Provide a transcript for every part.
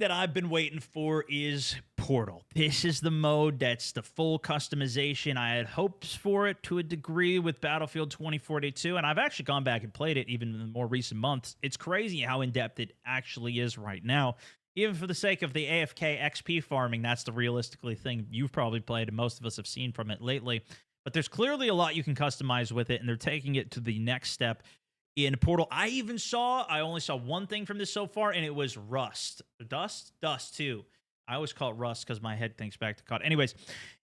that I've been waiting for is Portal. This is the mode that's the full customization. I had hopes for it to a degree with Battlefield 2042, and I've actually gone back and played it even in the more recent months. It's crazy how in-depth it actually is right now. Even for the sake of the AFK XP farming, that's the realistically thing you've probably played and most of us have seen from it lately. But there's clearly a lot you can customize with it, and they're taking it to the next step in Portal. I only saw one thing from this so far, and it was Rust. Dust too. I always call it Rust because my head thinks back to COD. Anyways,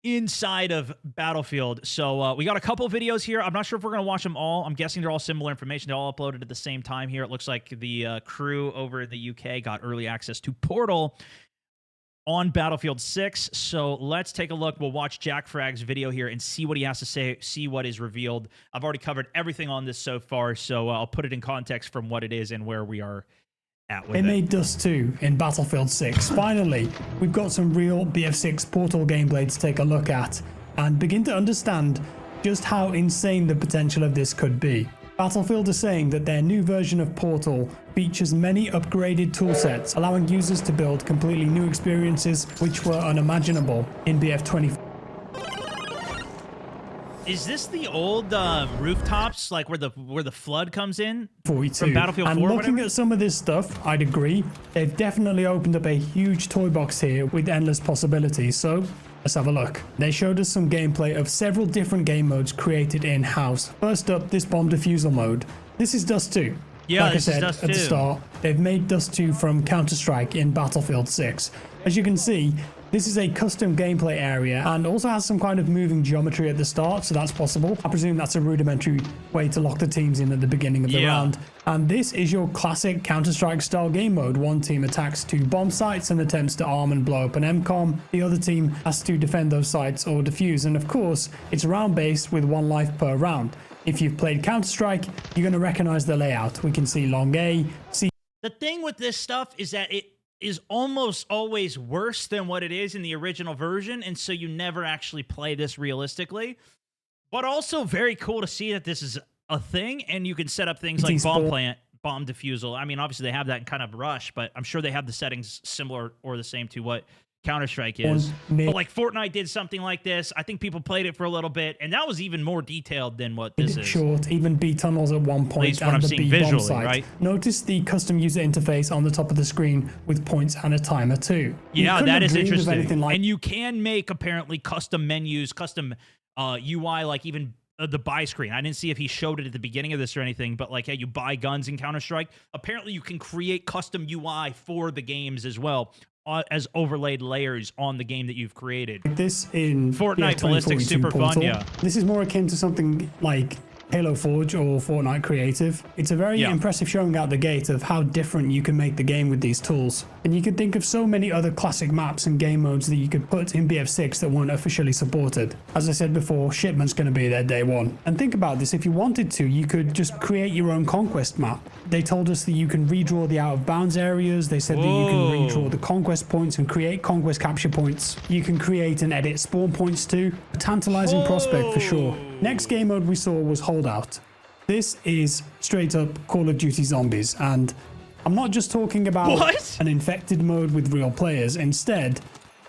inside of Battlefield. So we got a couple videos here. I'm not sure if we're going to watch them all. I'm guessing they're all similar information. They're all uploaded at the same time here. It looks like the crew over in the UK got early access to Portal on Battlefield 6. So let's take a look. We'll watch Jack Frag's video here and see what he has to say, see what is revealed. I've already covered everything on this so far, so I'll put it in context from what it is and where we are at with They it. made Dust 2 in Battlefield 6. Finally, we've got some real BF6 Portal gameplay to take a look at and begin to understand just how insane the potential of this could be. Battlefield is saying that their new version of Portal features many upgraded toolsets, allowing users to build completely new experiences which were unimaginable in BF20. Is this the old rooftops, like where the flood comes in? 42. From Battlefield 4 and or looking whatever? at some of this stuff, I'd agree. They've definitely opened up a huge toy box here with endless possibilities. So let's have a look. They showed us some gameplay of several different game modes created in-house. First up, this bomb defusal mode. This is Dust 2. Yeah, like this I is said Dust at the 2. start, they've made Dust 2 from Counter-Strike in Battlefield 6. As you can see, this is a custom gameplay area and also has some kind of moving geometry at the start, so that's possible. I presume that's a rudimentary way to lock the teams in at the beginning of the round. And this is your classic Counter-Strike style game mode. One team attacks two bomb sites and attempts to arm and blow up an MCOM. The other team has to defend those sites or defuse. And of course, it's round-based with 1 life per round. If you've played Counter-Strike, you're going to recognize the layout. We can see long A, C. The thing with this stuff is that it is almost always worse than what it is in the original version, and so you never actually play this realistically. But also very cool to see that this is a thing, and you can set up things like bomb plant, bomb defusal. I mean, obviously they have that in kind of Rush, but I'm sure they have the settings similar or the same to what Counter-Strike is. But like Fortnite did something like this. I think people played it for a little bit, and that was even more detailed than what this is. Short, even B tunnels at one point, at least what I'm seeing visually, right? Notice the custom user interface on the top of the screen with points and a timer too. Yeah, that is interesting. And you can make apparently custom menus, custom UI, like even the buy screen. I didn't see if he showed it at the beginning of this or anything, but like, hey, you buy guns in Counter-Strike. Apparently you can create custom UI for the games as well, as overlaid layers on the game that you've created. This in Fortnite Ballistic, super fun, yeah. This is more akin to something like Halo Forge or Fortnite Creative. It's a very impressive showing out the gate of how different you can make the game with these tools. And you could think of so many other classic maps and game modes that you could put in BF6 that weren't officially supported. As I said before, Shipment's going to be there day one. And think about this, if you wanted to, you could just create your own conquest map. They told us that you can redraw the out of bounds areas. They said that you can redraw the conquest points and create conquest capture points. You can create and edit spawn points too. A tantalizing prospect for sure. Next game mode we saw was Holdout. This is straight up Call of Duty Zombies, and I'm not just talking about an infected mode with real players. Instead,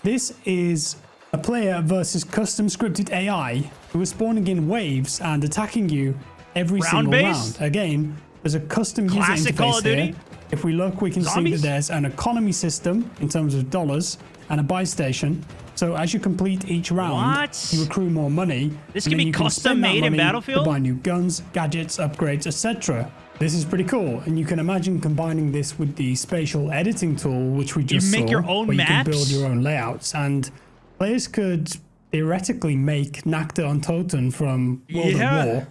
this is a player versus custom scripted AI who is spawning in waves and attacking you every single round. Again, there's a custom user interface here. If we look, we can see that there's an economy system in terms of dollars and a buy station. So as you complete each round, you accrue more money. This can be custom made in Battlefield? To buy new guns, gadgets, upgrades, etc. This is pretty cool, and you can imagine combining this with the spatial editing tool, which we just saw, make your own where maps? you can build your own layouts, and players could theoretically make Nacta on Toten from World of War.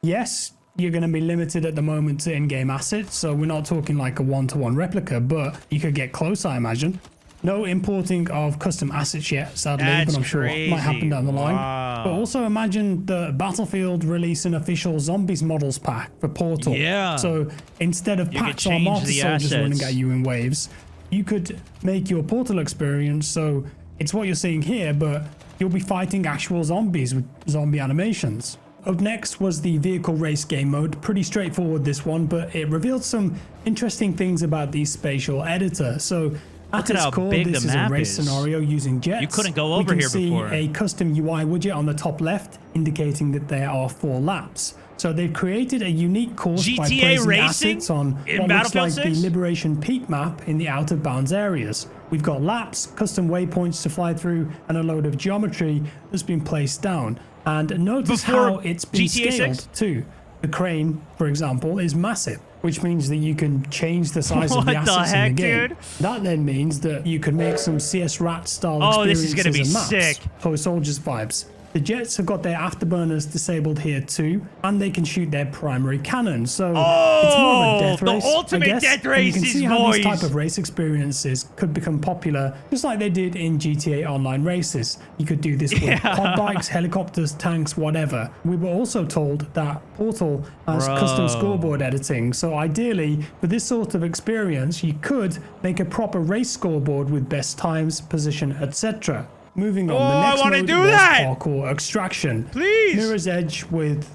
Yes, you're going to be limited at the moment to in-game assets, so we're not talking like a one-to-one replica, but you could get close, I imagine. No importing of custom assets yet, sadly, but I'm sure it might happen down the line. But also imagine the Battlefield release an official Zombies models pack for Portal. Yeah. So instead of packs or martyr soldiers running at you in waves, you could make your Portal experience so it's what you're seeing here, but you'll be fighting actual zombies with zombie animations. Up next was the vehicle race game mode. Pretty straightforward this one, but it revealed some interesting things about the spatial editor. So At at its how core, big this the is a map race is. scenario using jets. You couldn't go We over can here see before. a custom UI widget on the top left indicating that there are 4 laps. So they've created a unique course by GTA placing racing assets on in what looks Battlefield like the 6? Liberation Peak map in the out-of-bounds areas. We've got laps, custom waypoints to fly through, and a load of geometry that's been placed down. And notice Before how it's been GTA scaled 6? too. The crane, for example, is massive, which means that you can change the size of the What the assets heck, in the game. dude? That then means that you can make some CS Rat style Oh, this experiences is gonna be and maps. sick. Toy Soldiers vibes. The jets have got their afterburners disabled here too, and they can shoot their primary cannon. So it's more of a death the race. ultimate I guess. death And you can races, see how boys. these type of race experiences could become popular, just like they did in GTA Online races. You could do this with pod bikes, helicopters, tanks, whatever. We were also told that Portal has custom scoreboard editing. So ideally, for this sort of experience, you could make a proper race scoreboard with best times, position, etc. Moving on, the I next wanna mode do was that! Parkour Extraction. Please! Mirror's Edge with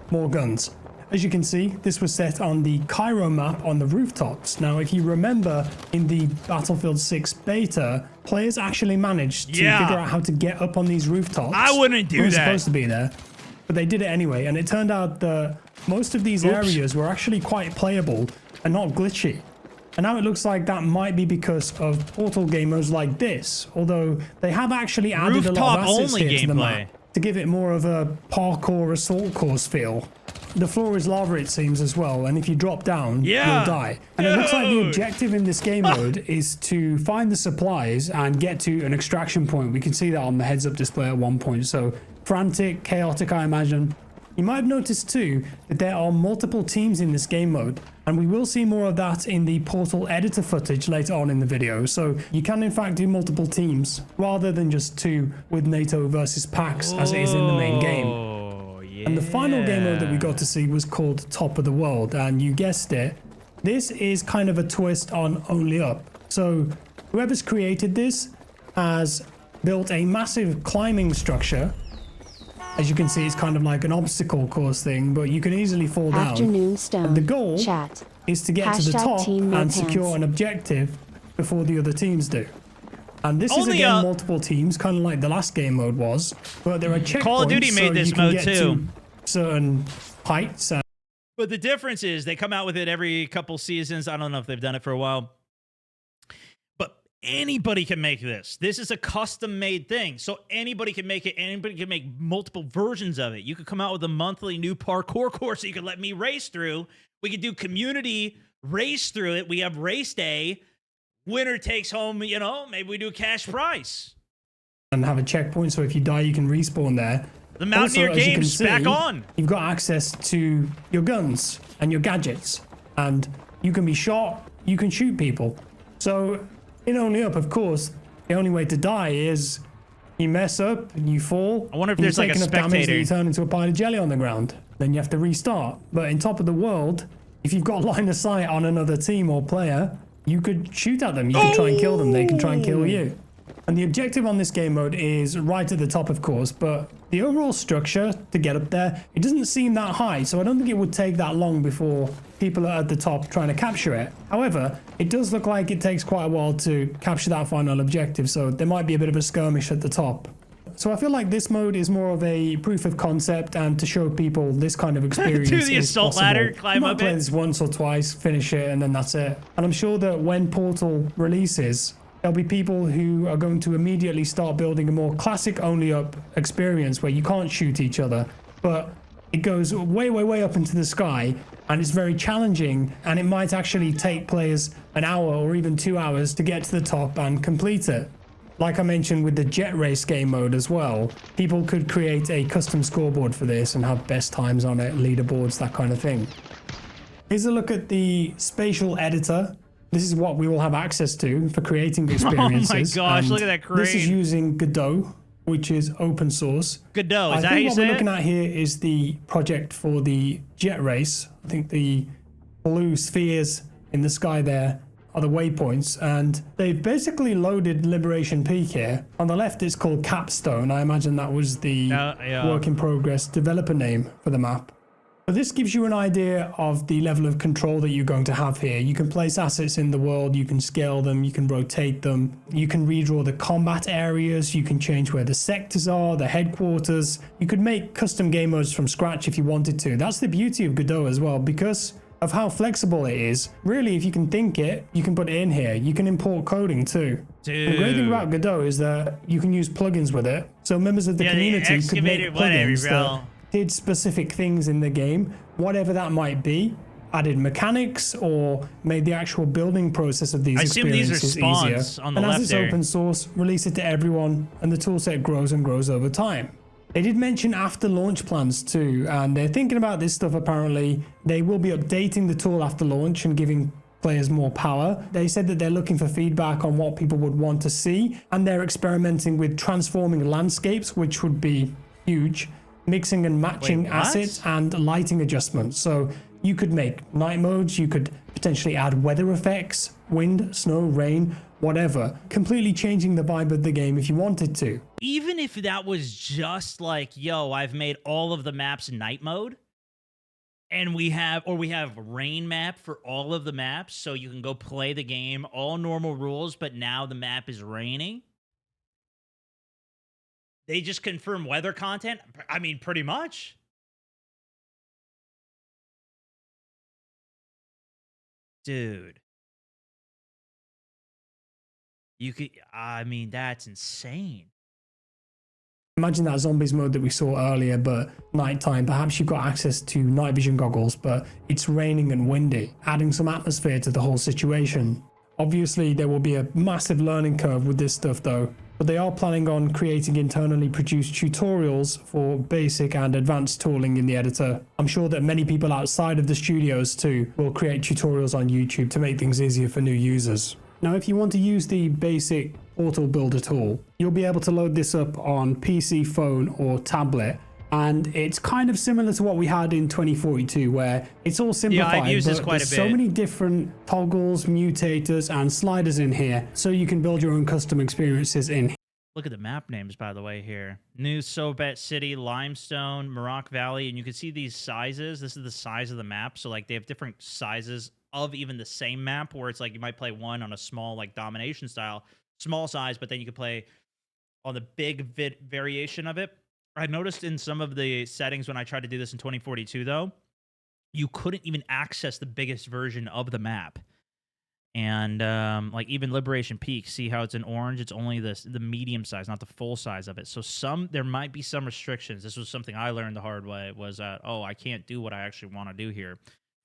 more guns. As you can see, this was set on the Cairo map on the rooftops. Now, if you remember, in the Battlefield 6 beta, players actually managed to figure out how to get up on these rooftops. I wouldn't do Weren't that. supposed to be there, but they did it anyway. And it turned out that most of these areas were actually quite playable and not glitchy. And now it looks like that might be because of Portal gamers like this, although they have actually added a lot of assets Rooftop-only here to the gameplay. map to give it more of a parkour assault course feel. The floor is lava, it seems, as well, and if you drop down, you'll die. And it looks like the Dude. objective in this game mode is to find the supplies and get to an extraction point. We can see that on the heads-up display at one point, so frantic, chaotic, I imagine. You might have noticed too that there are multiple teams in this game mode, and we will see more of that in the Portal editor footage later on in the video. So you can in fact do multiple teams rather than just 2 with NATO versus PAX as it is in the main game. Oh, yeah. And the final game mode that we got to see was called Top of the World, and you guessed it, this is kind of a twist on Only Up. So whoever's created this has built a massive climbing structure. As you can see, it's kind of like an obstacle course thing, but you can easily fall down. Afternoon Stone. And the goal Chat. is to get to the Hashtag top team no and pants. secure an objective before the other teams do. And this is Only, again multiple teams, kind of like the last game mode was, but there are checkpoints. Call of Duty made so this you can mode get too. to certain heights. And But the difference is they come out with it every couple seasons. I don't know if they've done it for a while. But anybody can make this. This is a custom-made thing. So anybody can make it. Anybody can make multiple versions of it. You could come out with a monthly new parkour course that you could let me race through. We could do community race through it. We have race day. Winner takes home, you know, maybe we do a cash prize. and have a checkpoint, so if you die, you can respawn there. The Mountaineer Also, as you can game's back see, on. You've got access to your guns and your gadgets, and you can be shot, you can shoot people. So, in Only Up, of course, the only way to die is you mess up and you fall. I wonder if and you there's like take a enough damage that spectator. you turn into a pile of jelly on the ground. Then you have to restart. But in Top of the World, if you've got line of sight on another team or player, you could shoot at them. You can try and kill them. They can try and kill you. And the objective on this game mode is right at the top, of course, but the overall structure to get up there, it doesn't seem that high, so I don't think it would take that long before people are at the top trying to capture it. However, it does look like it takes quite a while to capture that final objective, so there might be a bit of a skirmish at the top. So I feel like this mode is more of a proof of concept and to show people this kind of experience Do the is assault possible. ladder, climb You might up play it. this once or twice, finish it, and then that's it. And I'm sure that when Portal releases, there'll be people who are going to immediately start building a more classic Only Up experience where you can't shoot each other, but it goes way, way, way up into the sky, and it's very challenging, and it might actually take players an hour or even 2 hours to get to the top and complete it. Like I mentioned with the jet race game mode as well, people could create a custom scoreboard for this and have best times on it, leaderboards, that kind of thing. Here's a look at the spatial editor. This is what we will have access to for creating experiences. Oh my gosh, and look at that This is crane. using Godot, which is open source. Godot, is I that how think you what say we're it? looking at here is the project for the jet race. I think the blue spheres in the sky there are the waypoints, and they've basically loaded Liberation Peak here. On the left, it's called Capstone. I imagine that was the Yeah. work in progress developer name for the map. But this gives you an idea of the level of control that you're going to have here. You can place assets in the world, you can scale them, you can rotate them, you can redraw the combat areas, you can change where the sectors are, the headquarters. You could make custom game modes from scratch if you wanted to. That's the beauty of Godot as well, because of how flexible it is. Really, if you can think it, you can put it in here. You can import coding too. Dude. The great thing about Godot is that you can use plugins with it. So members of the community could make plugins that did specific things in the game, whatever that might be, added mechanics or made the actual building process of these experiences easier. On the and left as it's open source, release it to everyone, and the toolset grows and grows over time. They did mention after launch plans too, and they're thinking about this stuff apparently. They will be updating the tool after launch and giving players more power. They said that they're looking for feedback on what people would want to see, and they're experimenting with transforming landscapes, which would be huge, mixing and matching assets and lighting adjustments. So you could make night modes, you could potentially add weather effects, wind, snow, rain, whatever, completely changing the vibe of the game if you wanted to. Even if that was just like, yo, I've made all of the maps night mode, and we have rain map for all of the maps, so you can go play the game, all normal rules, but now the map is raining. They just confirm weather content? I mean, pretty much. Dude. You could, I mean, that's insane. Imagine that zombies mode that we saw earlier, but nighttime. Perhaps you've got access to night vision goggles, but it's raining and windy, adding some atmosphere to the whole situation. Obviously, there will be a massive learning curve with this stuff though, but they are planning on creating internally produced tutorials for basic and advanced tooling in the editor. I'm sure that many people outside of the studios too will create tutorials on YouTube to make things easier for new users. Now, if you want to use the basic Portal Builder tool, you'll be able to load this up on PC, phone, or tablet. And it's kind of similar to what we had in 2042, where it's all simplified. Yeah, I've used this quite a bit. So many different toggles, mutators, and sliders in here, so you can build your own custom experiences in here. Look at the map names, by the way, here. New Sobat City, Limestone, Maroc Valley, and you can see these sizes. This is the size of the map. So, like, they have different sizes of even the same map, where it's like you might play one on a small, like, domination style, small size, but then you could play on the big variation of it. I noticed in some of the settings when I tried to do this in 2042, though, you couldn't even access the biggest version of the map. And like even Liberation Peak, see how it's in orange? It's only the medium size, not the full size of it. So there might be some restrictions. This was something I learned the hard way, was that, oh, I can't do what I actually want to do here.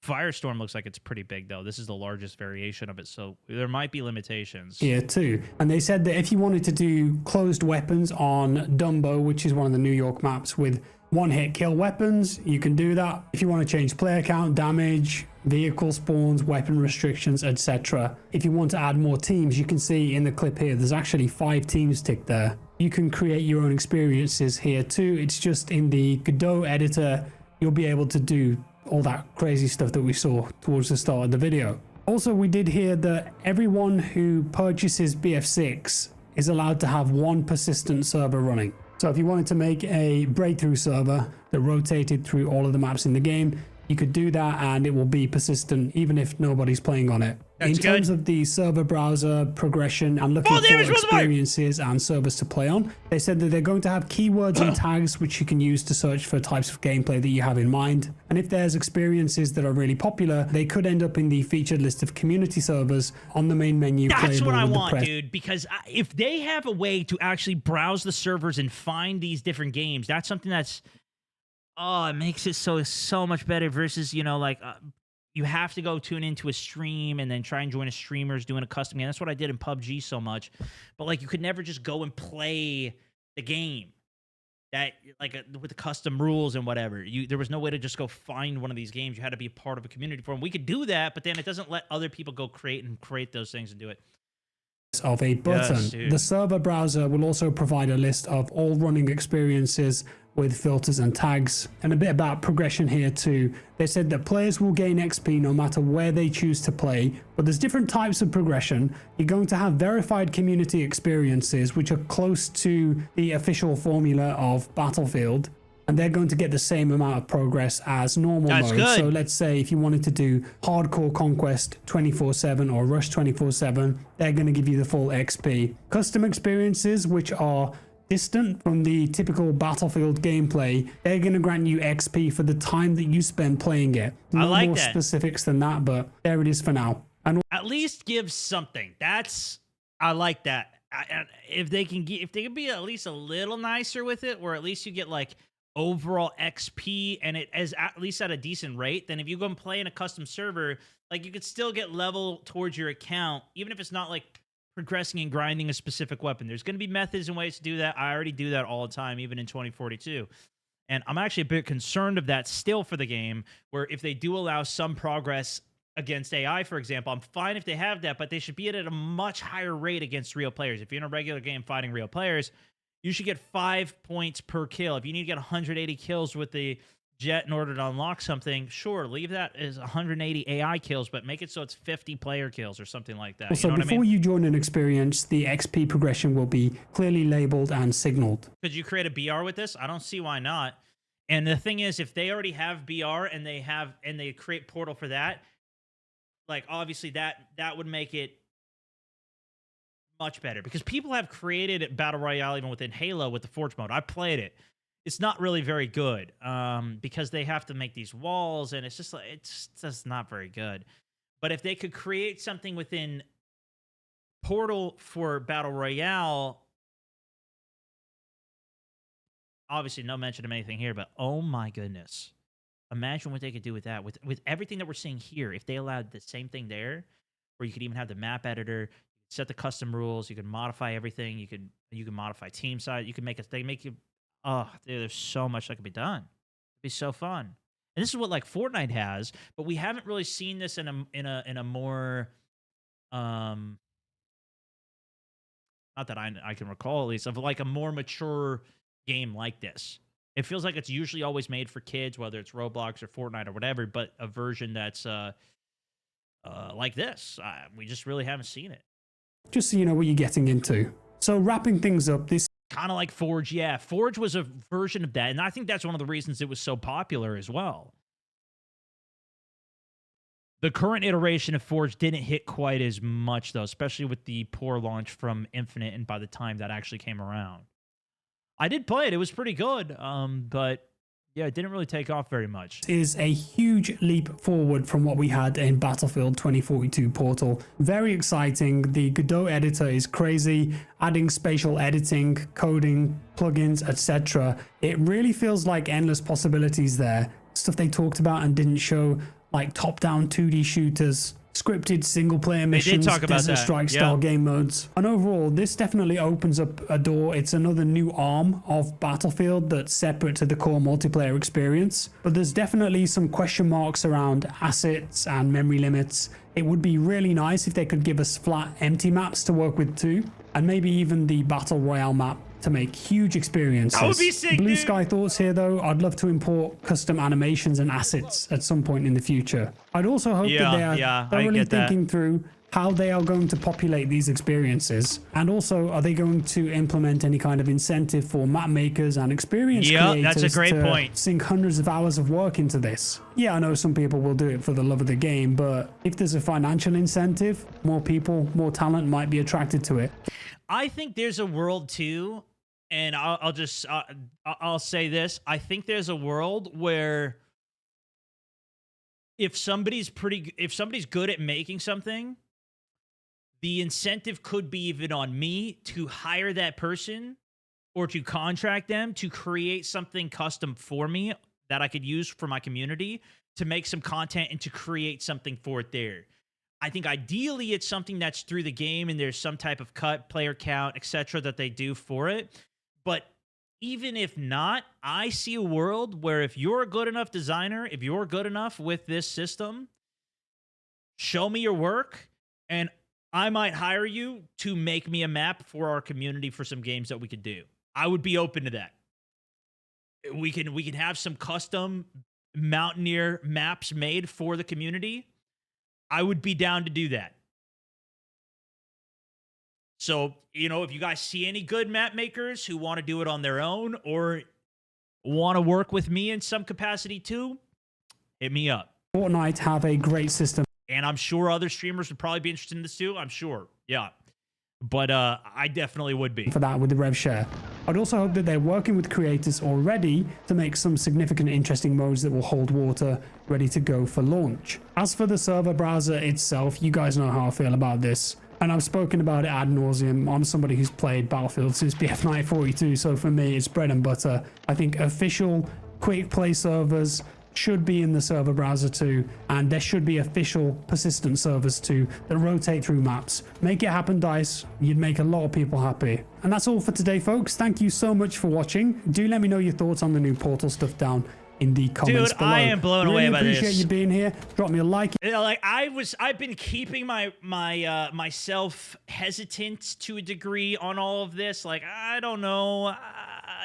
Firestorm looks like it's pretty big, though. This is the largest variation of it, so there might be limitations. Here, too. And they said that if you wanted to do closed weapons on Dumbo, which is one of the New York maps with one-hit kill weapons, you can do that. If you want to change player count, damage, vehicle spawns, weapon restrictions, etc. If you want to add more teams, you can see in the clip here, there's actually 5 teams ticked there. You can create your own experiences here, too. It's just in the Godot editor, you'll be able to do all that crazy stuff that we saw towards the start of the video. Also, we did hear that everyone who purchases BF6 is allowed to have one persistent server running. So if you wanted to make a breakthrough server that rotated through all of the maps in the game, you could do that and it will be persistent even if nobody's playing on it. In terms of the server browser progression and looking for experiences and servers to play on, they said that they're going to have keywords and tags which you can use to search for types of gameplay that you have in mind. And if there's experiences that are really popular, they could end up in the featured list of community servers on the main menu. That's what I want, dude, because if they have a way to actually browse the servers and find these different games, that's something that's, oh, it makes it so much better versus, you know, like you have to go tune into a stream and then try and join a streamer's doing a custom game. That's what I did in PUBG so much. But like you could never just go and play the game that like with the custom rules and whatever. There was no way to just go find one of these games. You had to be a part of a community forum. We could do that, but then it doesn't let other people go create those things and do it. Of a button. Yes, the server browser will also provide a list of all running experiences with filters and tags, and a bit about progression here too. They said that players will gain XP no matter where they choose to play, but there's different types of progression. You're going to have verified community experiences which are close to the official formula of Battlefield. and they're going to get the same amount of progress as normal That's mode. good. So let's say if you wanted to do hardcore conquest 24/7 or rush 24/7, they're going to give you the full XP. Custom experiences, which are distant from the typical Battlefield gameplay, they're going to grant you XP for the time that you spend playing it. I No like more that. specifics than that, but there it is for now. And At least give something. I like that. If they can be at least a little nicer with it, or at least you get like overall XP and it is at least at a decent rate, then if you go and play in a custom server, like you could still get level towards your account, even if it's not like progressing and grinding a specific weapon. There's going to be methods and ways to do that. I already do that all the time, even in 2042. And I'm actually a bit concerned of that still for the game, where if they do allow some progress against AI, for example, I'm fine if they have that, but they should be at a much higher rate against real players. If you're in a regular game fighting real players, you should get 5 points per kill. If you need to get 180 kills with the jet in order to unlock something, sure, leave that as 180 AI kills, but make it so it's 50 player kills or something like that. also, you know what before I mean? you join an experience, the XP progression will be clearly labeled and signaled. Could you create a BR with this? I don't see why not. And the thing is, if they already have BR and they create Portal for that, like obviously that would make it much better, because people have created Battle Royale even within Halo with the Forge mode. I played it. It's not really very good because they have to make these walls, and it's just not very good. But if they could create something within Portal for Battle Royale, obviously no mention of anything here, but oh my goodness. Imagine what they could do with that. With everything that we're seeing here, if they allowed the same thing there, where you could even have the map editor, set the custom rules, you can modify everything, you can modify team size, you can make oh, dude, there's so much that could be done. It'd be so fun. And this is what like Fortnite has, but we haven't really seen this in a more not that I can recall at least, of like a more mature game like this. It feels like it's usually always made for kids, whether it's Roblox or Fortnite or whatever, but a version that's like this. We just really haven't seen it. Just so you know what you're getting into. So wrapping things up, this Kind of like Forge. Yeah, Forge was a version of that, and I think that's one of the reasons it was so popular as well. The current iteration of Forge didn't hit quite as much, though, especially with the poor launch from Infinite and by the time that actually came around. I did play it. It was pretty good, but yeah, it didn't really take off very much. is a huge leap forward from what we had in Battlefield 2042 Portal. Very exciting. The Godot editor is crazy, adding spatial editing, coding, plugins, etc. It really feels like endless possibilities there. Stuff they talked about and didn't show, like top-down 2D shooters, scripted single-player missions, talk about Desert that. Strike-style Yeah. game modes. And overall, this definitely opens up a door. It's another new arm of Battlefield that's separate to the core multiplayer experience. But there's definitely some question marks around assets and memory limits. It would be really nice if they could give us flat, empty maps to work with too. And maybe even the Battle Royale map to make huge experiences. That would be sick, Blue dude. Sky thoughts here though. I'd love to import custom animations and assets at some point in the future. I'd also hope that they are I thoroughly get that. thinking through how they are going to populate these experiences, and also are they going to implement any kind of incentive for map makers and experience creators that's a great to point. sink hundreds of hours of work into this. Yeah, I know some people will do it for the love of the game, but if there's a financial incentive, more people, more talent might be attracted to it. I think there's a world too, and I'll say this: I think there's a world where if somebody's good at making something, the incentive could be even on me to hire that person or to contract them to create something custom for me that I could use for my community to make some content and to create something for it there. I think ideally it's something that's through the game and there's some type of cut, player count, etc. that they do for it. But even if not, I see a world where if you're a good enough designer, if you're good enough with this system, show me your work and I might hire you to make me a map for our community for some games that we could do. I would be open to that. We can have some custom Mountaineer maps made for the community. I would be down to do that. So, if you guys see any good map makers who want to do it on their own, or want to work with me in some capacity too, hit me up. Fortnite have a great system. And I'm sure other streamers would probably be interested in this too. I'm sure. Yeah. But I definitely would be. For that with the rev share. I'd also hope that they're working with creators already to make some significant interesting modes that will hold water ready to go for launch. As for the server browser itself, you guys know how I feel about this. And I've spoken about it ad nauseum. I'm somebody who's played Battlefield since BF 42, so for me it's bread and butter. I think official quick play servers should be in the server browser too, and there should be official persistent servers too that rotate through maps. Make it happen, DICE. You'd make a lot of people happy. And that's all for today, folks. Thank you so much for watching. Do let me know your thoughts on the new Portal stuff down in the comments below. I am blown away by this. Appreciate you being here. Drop me a like. You know, like I've been keeping myself hesitant to a degree on all of this. Like, I don't know,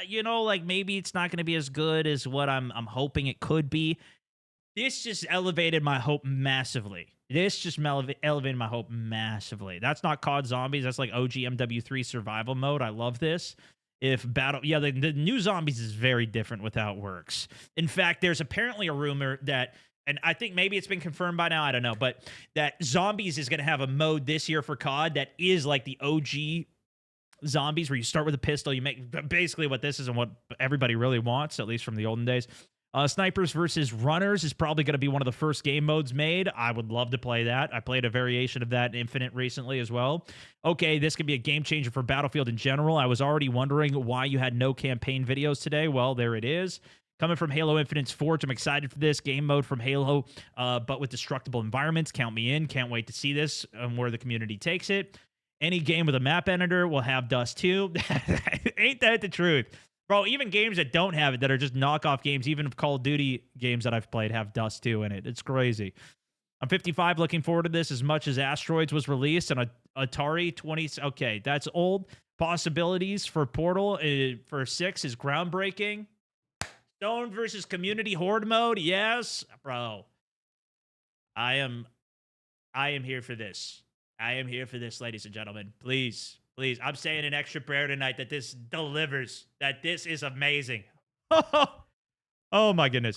you know, like maybe it's not going to be as good as what I'm hoping it could be. This just elevated my hope massively. Elevated my hope massively. That's not COD Zombies. That's like OG MW3 survival mode. I love this. The new Zombies is very different with how it works. In fact, there's apparently a rumor that, and I think maybe it's been confirmed by now, I don't know, but that Zombies is going to have a mode this year for COD that is like the OG Zombies, where you start with a pistol, you make basically what this is and what everybody really wants, at least from the olden days. Snipers versus runners is probably going to be one of the first game modes made. I would love to play that. I played a variation of that in Infinite recently as well. Okay, this could be a game changer for Battlefield in general. I was already wondering why you had no campaign videos today. Well, there it is. Coming from Halo Infinite's Forge, I'm excited for this game mode from Halo, but with destructible environments. Count me in. Can't wait to see this and where the community takes it. Any game with a map editor will have Dust too. Ain't that the truth? Bro, even games that don't have it, that are just knockoff games, even Call of Duty games that I've played have Dust 2 in it. It's crazy. I'm 55, looking forward to this as much as Asteroids was released, and Atari 20... Okay, that's old. Possibilities for Portal for 6 is groundbreaking. Stone versus Community Horde mode, yes. Bro, I am here for this. I am here for this, ladies and gentlemen. Please. Please, I'm saying an extra prayer tonight that this delivers, that this is amazing. Oh, my goodness.